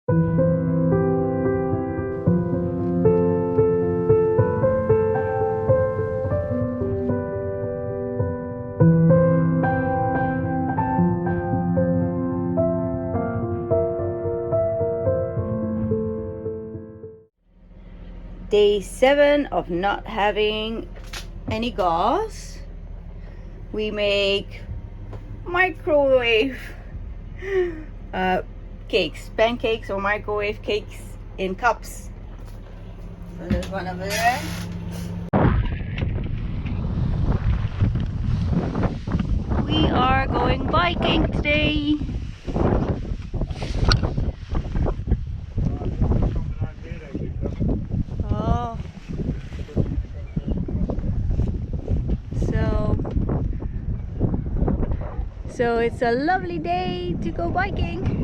Day 7 of not having any gas. We make microwave cakes, pancakes or microwave cakes in cups. So there's one over there. We are going biking today. Oh. So it's a lovely day to go biking.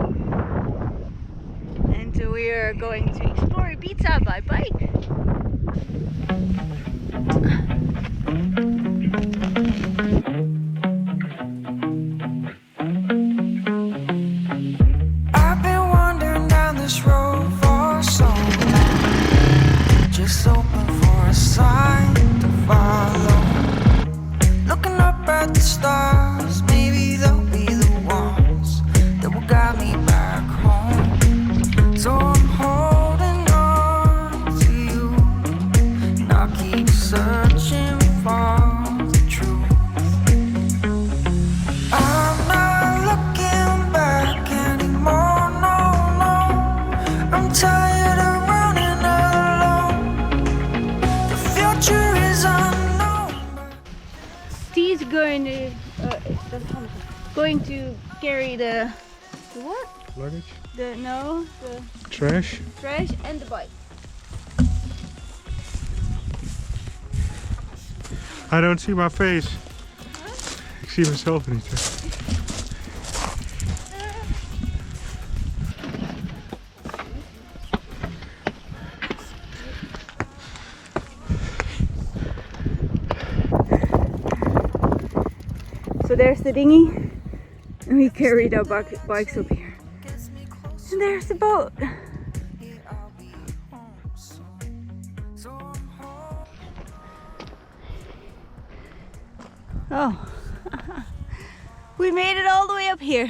And we are going to explore Ibiza by bike. I've been wandering down this road for so long, just hoping for a sign to follow. Looking up at the stars, maybe they'll be the ones that will guide me back home. So I'm holding on to you, and I'll keep searching for the truth. I'm not looking back anymore, no, no. I'm tired of running alone. The future is unknown. He's going to carry the what? Luggage? The Trash? trash and the bike. I don't see my face. Ik zie mezelf niet. So there's the dinghy, and we carried our bikes up here. And there's the boat. Oh, we made it all the way up here.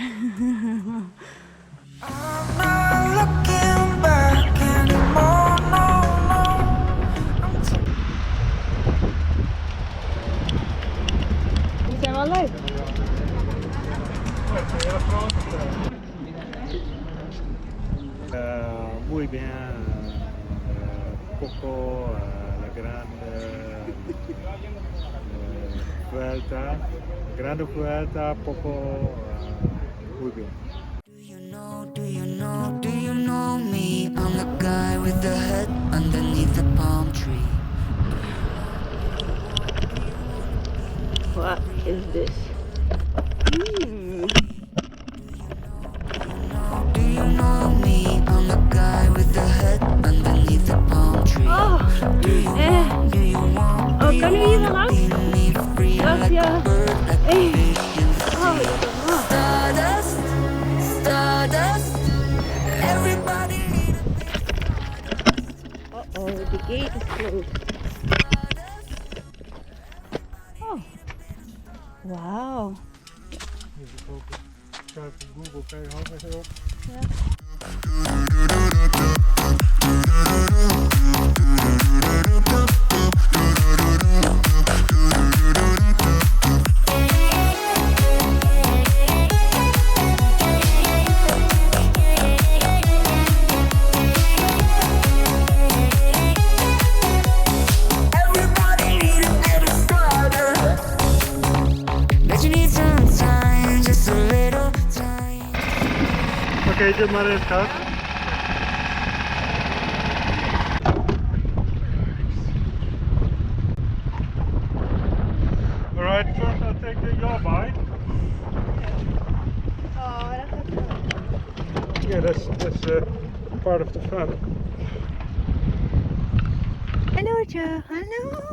I'm not looking back anymore, no, no. Die zijn wel leuk. Muy bien. Poco, LeGrand, Vuelta. Grande Vuelta, poco, muy bien. Do you know me? I'm the guy with the head underneath the palm tree. What is this? Do you know me? I'm the guy with the head underneath the palm tree. Oh, Do you want? oh, kunnen we hier wel langs? Gracias. Hey. Oh, Stardust, stardust. Everybody need a oh, the gate is closed. Oh, wow. Even ook kijk op Google, kijk je hand even op. Oké, doe maar in het gat. Alright, first I'll take your bike. Oh, dat gaat goed. Yeah, that's part of the fun. Hallootje, hallo.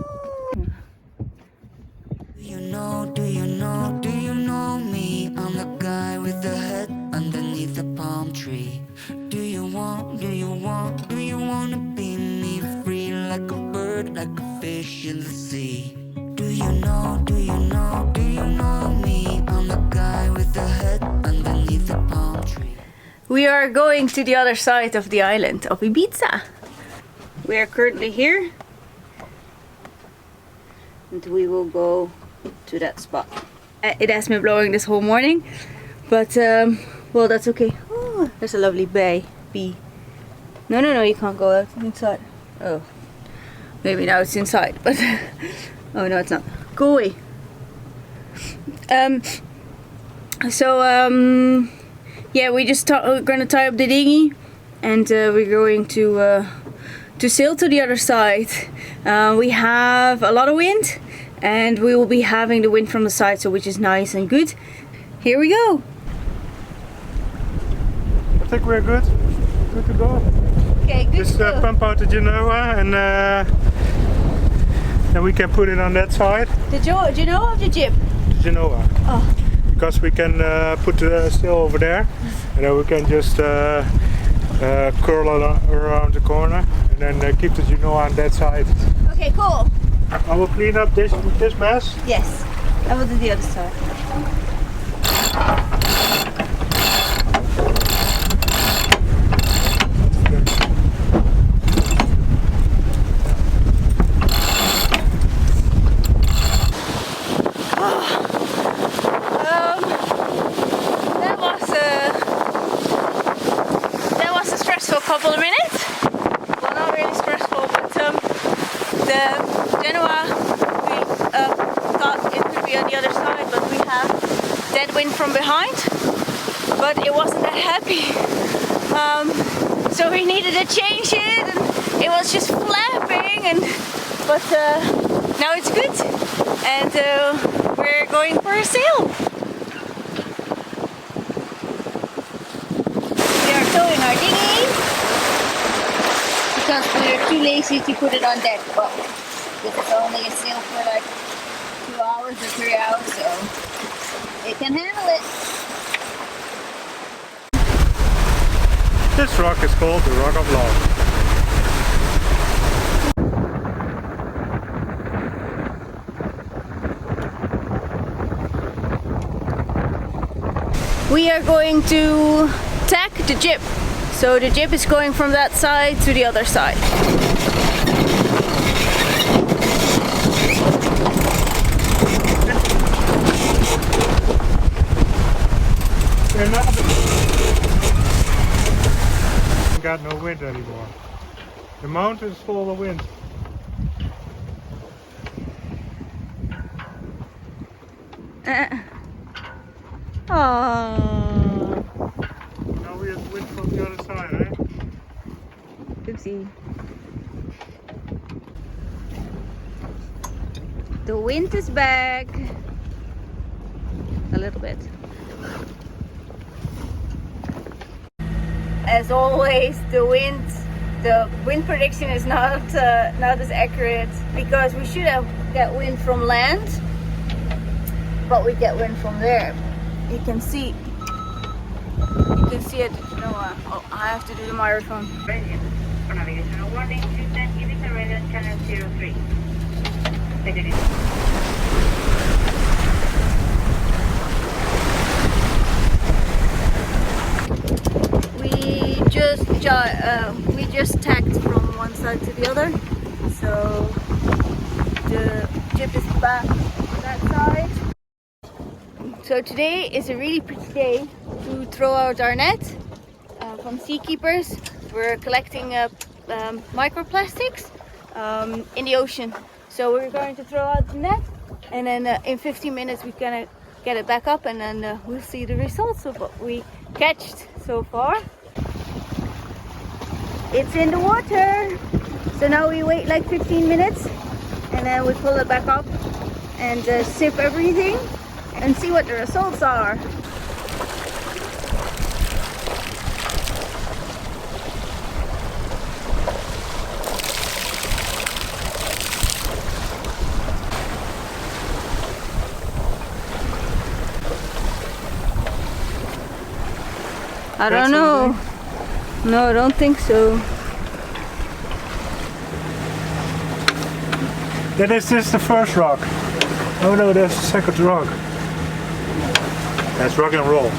Do you know me? I'm the guy with the head underneath the palm tree. Do you want, do you want, do you wanna be me? Free like a bird, like a fish in the sea. Do you know, do you know, do you know me? I'm the guy with the head underneath the palm tree. We are going to the other side of the island of Ibiza. We are currently here. And we will go to that spot. It has been blowing this whole morning. But, well, that's okay. Oh, there's a lovely bay. Bee. No, no, no, you can't go out inside. Oh. Maybe now it's inside, but... oh, no, it's not. Go away. Yeah, we just gonna tie up the dinghy, and we're going to sail to the other side. We have a lot of wind, and we will be having the wind from the side, so which is nice and good. Here we go. I think we're good. Good to go. Okay, good. Just pump out the Genoa, and then we can put it on that side. The Genoa of the jib? Genoa. Oh. Because we can put the sail over there, and then we can just curl around the corner, and then keep the Genoa on that side. Okay, cool. I will clean up this mess. Yes, I will do the other side. Couple of minutes. Well, not really stressful, but the Genoa, we thought it could be on the other side, but we have dead wind from behind, but it wasn't that happy. So we needed to change it, and it was just flapping, but now it's good, and we're going for a sail. We are towing our dinghy. Because we're too lazy to put it on deck, but this is only a sail for like 2 hours or 3 hours, so it can handle it. This rock is called the Rock of Love. We are going to tack the jib. So the jib is going from that side to the other side. Got no wind anymore. The mountain's full of wind. Oh. Now we have wind from the other side, eh? Oopsie. The wind is back. A little bit. As always, the wind prediction is not as accurate, because we should have get wind from land, but we get wind from there. You can see it. No, oh, I have to do the microphone. For navigational warning, please send Ibiza radio channel 03. Take it easy. We just tacked from one side to the other, so the jib is back on that side. So today is a really pretty day to throw out our net from Seakeepers. We're collecting microplastics in the ocean. So we're going to throw out the net, and then in 15 minutes we're gonna get it back up, and then we'll see the results of what we catched so far. It's in the water. So now we wait like 15 minutes, and then we pull it back up and sip everything and see what the results are. I don't know. No, I don't think so. Then is this the first rock? Oh no, that's the second rock. That's rock and roll.